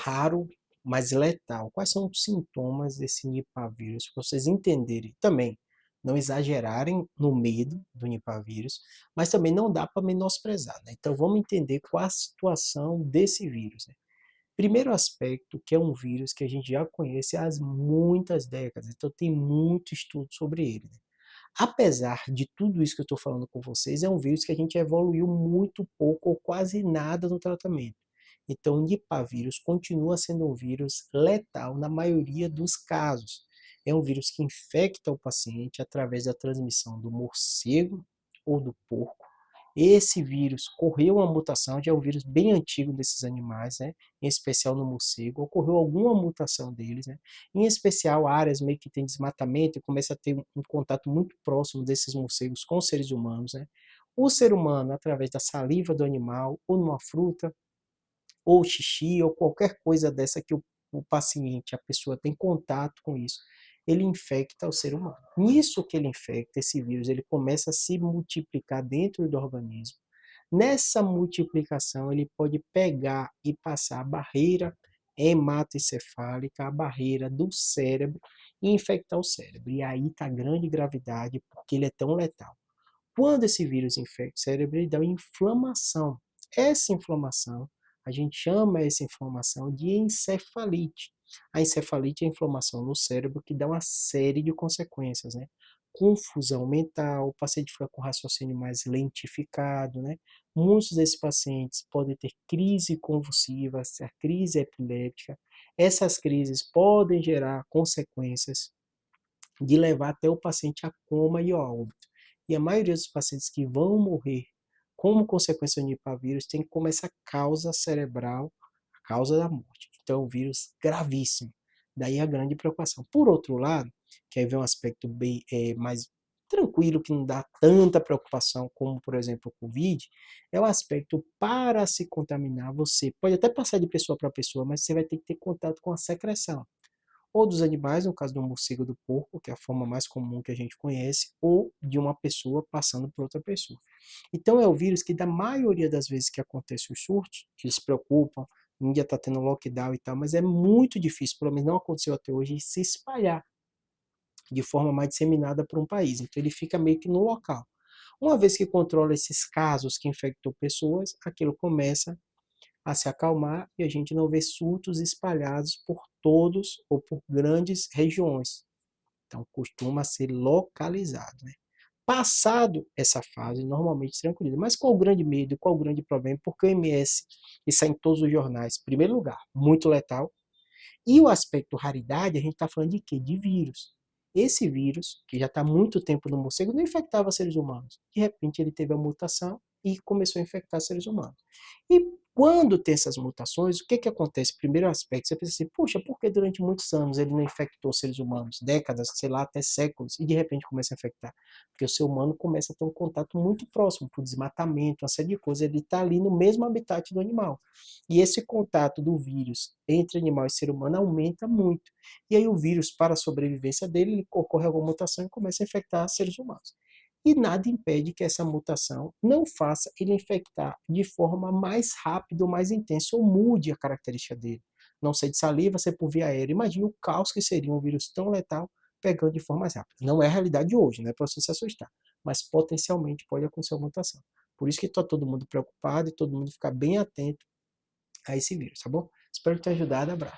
raro, mas letal. Quais são os sintomas desse Nipah vírus? Para vocês entenderem também, não exagerarem no medo do Nipah vírus, mas também não dá para menosprezar, né? Então vamos entender qual a situação desse vírus, né? Primeiro aspecto, que é um vírus que a gente já conhece há muitas décadas, então tem muito estudo sobre ele, né? Apesar de tudo isso que eu estou falando com vocês, é um vírus que a gente evoluiu muito pouco ou quase nada no tratamento. Então, o Nipah vírus continua sendo um vírus letal na maioria dos casos. É um vírus que infecta o paciente através da transmissão do morcego ou do porco. Esse vírus correu uma mutação, já é um vírus bem antigo desses animais, né? Em especial no morcego, ocorreu alguma mutação deles, né? Em especial áreas meio que tem desmatamento e começa a ter um contato muito próximo desses morcegos com os seres humanos, né? O ser humano, através da saliva do animal, ou numa fruta, ou xixi, ou qualquer coisa dessa que o paciente, a pessoa tem contato com isso, ele infecta o ser humano. Nisso que ele infecta, esse vírus, ele começa a se multiplicar dentro do organismo. Nessa multiplicação, ele pode pegar e passar a barreira hematoencefálica, a barreira do cérebro, e infectar o cérebro. E aí está a grande gravidade, porque ele é tão letal. Quando esse vírus infecta o cérebro, ele dá uma inflamação. Essa inflamação, a gente chama essa inflamação de encefalite. A encefalite é a inflamação no cérebro que dá uma série de consequências, né? Confusão mental, o paciente fica com raciocínio mais lentificado, né? Muitos desses pacientes podem ter crise convulsiva, a crise epiléptica. Essas crises podem gerar consequências de levar até o paciente a coma e ao óbito. E a maioria dos pacientes que vão morrer como consequência do Nipah vírus tem como essa causa cerebral a causa da morte. Então é um vírus gravíssimo. Daí a grande preocupação. Por outro lado, que aí vem um aspecto bem mais tranquilo, que não dá tanta preocupação como, por exemplo, o Covid, é o aspecto para se contaminar, você pode até passar de pessoa para pessoa, mas você vai ter que ter contato com a secreção ou dos animais, no caso do morcego ou do porco, que é a forma mais comum que a gente conhece, ou de uma pessoa passando por outra pessoa. Então é o vírus que, da maioria das vezes que acontece os surtos, eles se preocupam, a Índia está tendo lockdown e tal, mas é muito difícil, pelo menos não aconteceu até hoje, se espalhar de forma mais disseminada por um país. Então ele fica meio que no local. Uma vez que controla esses casos que infectou pessoas, aquilo começa a se acalmar e a gente não vê surtos espalhados por todos ou por grandes regiões. Então, costuma ser localizado, né? Passado essa fase, normalmente tranquilo. Mas qual o grande medo, qual o grande problema? Porque o MS, isso sai em todos os jornais, em primeiro lugar, muito letal. E o aspecto raridade, a gente está falando de quê? De vírus. Esse vírus, que já está há muito tempo no morcego, não infectava seres humanos. De repente, ele teve a mutação e começou a infectar seres humanos. E quando tem essas mutações, o que, que acontece? Primeiro aspecto, você pensa assim, puxa, por que durante muitos anos ele não infectou seres humanos? Décadas, sei lá, até séculos, e de repente começa a infectar? Porque o ser humano começa a ter um contato muito próximo, por desmatamento, uma série de coisas, ele está ali no mesmo habitat do animal. E esse contato do vírus entre animal e ser humano aumenta muito. E aí o vírus, para a sobrevivência dele, ele ocorre alguma mutação e começa a infectar seres humanos. E nada impede que essa mutação não faça ele infectar de forma mais rápida ou mais intensa, ou mude a característica dele. Não ser de saliva, ser por via aérea. Imagine o caos que seria um vírus tão letal pegando de forma mais rápida. Não é a realidade de hoje, não é para você se assustar, mas potencialmente pode acontecer uma mutação. Por isso que está todo mundo preocupado e todo mundo ficar bem atento a esse vírus, tá bom? Espero ter ajudado, abraço.